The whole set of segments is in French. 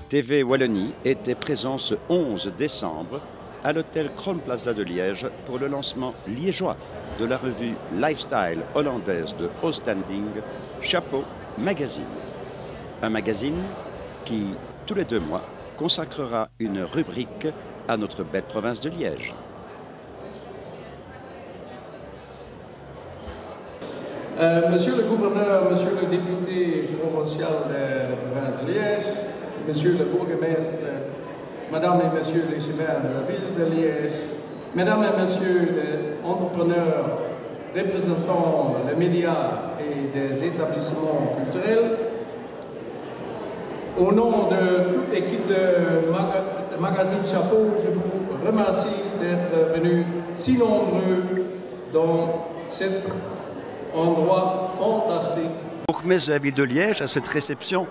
TV Wallonie était présent ce 11 décembre à l'hôtel Crown Plaza de Liège pour le lancement liégeois de la revue lifestyle hollandaise de haut standing, Chapeau Magazine. Un magazine qui, tous les 2 mois, consacrera une rubrique à notre belle province de Liège. Monsieur le gouverneur, monsieur le député provincial de la province de Liège, monsieur le bourgmestre, mesdames et messieurs les chemins de la ville de Liège, mesdames et messieurs les entrepreneurs, représentants des médias et des établissements culturels, au nom de toute l'équipe de Magazine Chapeau, je vous remercie d'être venus si nombreux dans cet endroit fantastique. Bourgmestre de la ville de Liège à cette réception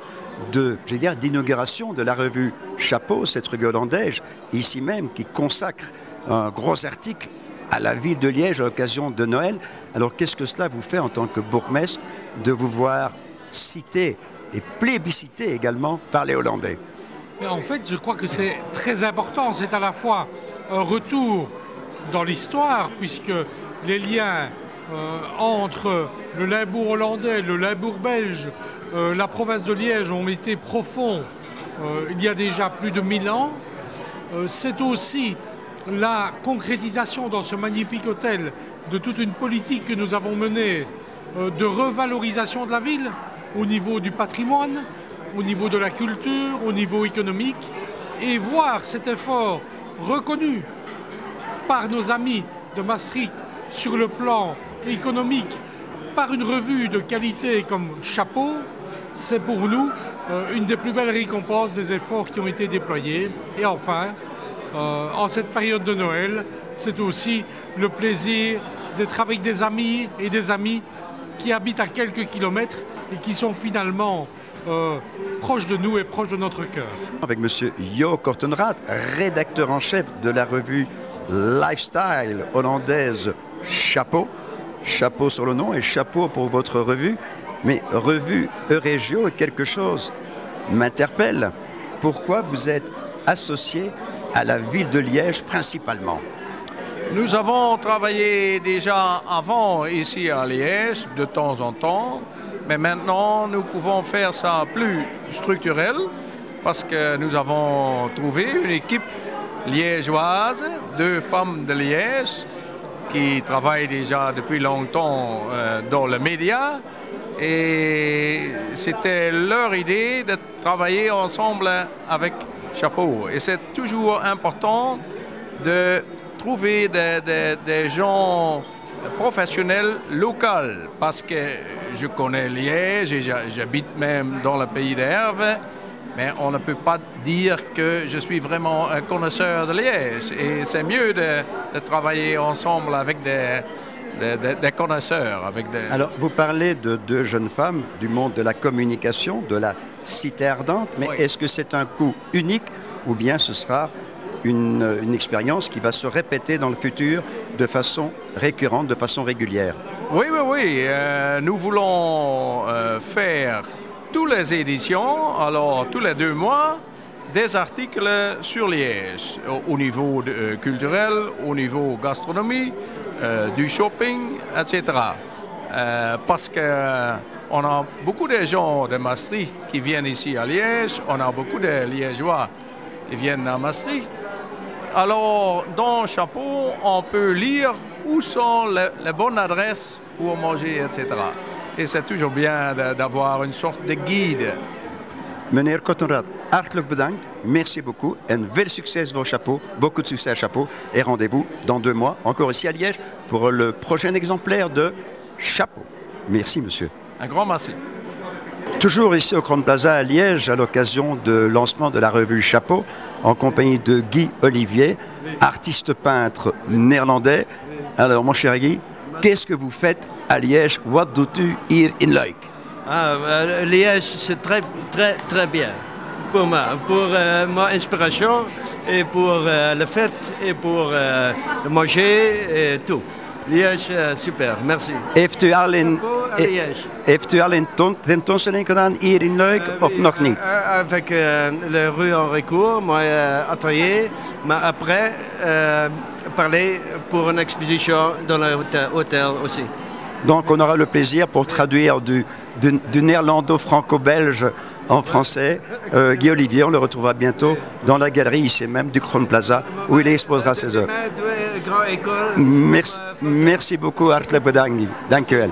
d'inauguration de la revue Chapeau, cette revue hollandaise, ici même, qui consacre un gros article à la ville de Liège à l'occasion de Noël. Alors qu'est-ce que cela vous fait en tant que bourgmestre de vous voir cité et plébiscité également par les Hollandais? Mais en fait, je crois que c'est très important. C'est à la fois un retour dans l'histoire, puisque les liens entre le Limbourg hollandais, le Limbourg belge, la province de Liège ont été profonds il y a déjà plus de 1000 ans. C'est aussi la concrétisation dans ce magnifique hôtel de toute une politique que nous avons menée de revalorisation de la ville au niveau du patrimoine, au niveau de la culture, au niveau économique, et voir cet effort reconnu par nos amis de Maastricht sur le plan économique, par une revue de qualité comme Chapeau, c'est pour nous une des plus belles récompenses des efforts qui ont été déployés. Et enfin, en cette période de Noël, c'est aussi le plaisir d'être avec des amis et des amis qui habitent à quelques kilomètres et qui sont finalement proches de nous et proches de notre cœur. Avec M. Jo Kortenraad, rédacteur en chef de la revue lifestyle hollandaise Chapeau. Chapeau sur le nom et chapeau pour votre revue. Mais revue Eurégio, quelque chose m'interpelle. Pourquoi vous êtes associé à la ville de Liège principalement? Nous avons travaillé déjà avant ici à Liège de temps en temps, mais maintenant nous pouvons faire ça plus structurel parce que nous avons trouvé une équipe liégeoise, 2 femmes de Liège qui travaillent déjà depuis longtemps dans le média, et c'était leur idée de travailler ensemble avec Chapeau. Et c'est toujours important de trouver des gens professionnels locaux, parce que je connais Liège et j'habite même dans le pays d'Herve, mais on ne peut pas dire que je suis vraiment un connaisseur de Liège. Et c'est mieux de travailler ensemble avec des connaisseurs. Alors, vous parlez de 2 jeunes femmes du monde de la communication, de la cité ardente, mais oui. Est-ce que c'est un coup unique ou bien ce sera une expérience qui va se répéter dans le futur de façon récurrente, de façon régulière? Oui. Nous voulons faire toutes les éditions, alors tous les 2 mois, des articles sur Liège, au niveau culturel, au niveau gastronomie, du shopping, etc. Parce qu'on a beaucoup de gens de Maastricht qui viennent ici à Liège, on a beaucoup de Liégeois qui viennent à Maastricht. Alors, dans Chapeau, on peut lire où sont les bonnes adresses pour manger, etc. Et c'est toujours bien d'avoir une sorte de guide. Meneer Kortenraad, hartelijk bedankt. Merci beaucoup. En veel succes voor Chapeau. Beaucoup de succès à Chapeau. Et rendez-vous dans 2 mois, encore ici à Liège, pour le prochain exemplaire de Chapeau. Merci, monsieur. Un grand merci. Toujours ici au Crown Plaza à Liège, à l'occasion de lancement de la revue Chapeau, en compagnie de Guy Olivier, artiste peintre néerlandais. Alors, mon cher Guy, qu'est-ce que vous faites à Liège? What do you here in Luik? Liège, c'est très bien. pour moi, pour mon inspiration et pour la fête et pour manger et tout. Liège, super, merci. Heeft u al in, Liège. heeft u al in tentoonstelling gedaan hier in Luik of nog niet? Avec le rue Henri Court, mon atelier, mais après, parler pour une exposition dans l'hôtel aussi. Donc on aura le plaisir pour traduire du néerlando-franco-belge en français. Guy Olivier, on le retrouvera bientôt dans la galerie ici même du Kroon Plaza où il exposera ses œuvres. Merci beaucoup, hartelijk bedankt. Dank u wel.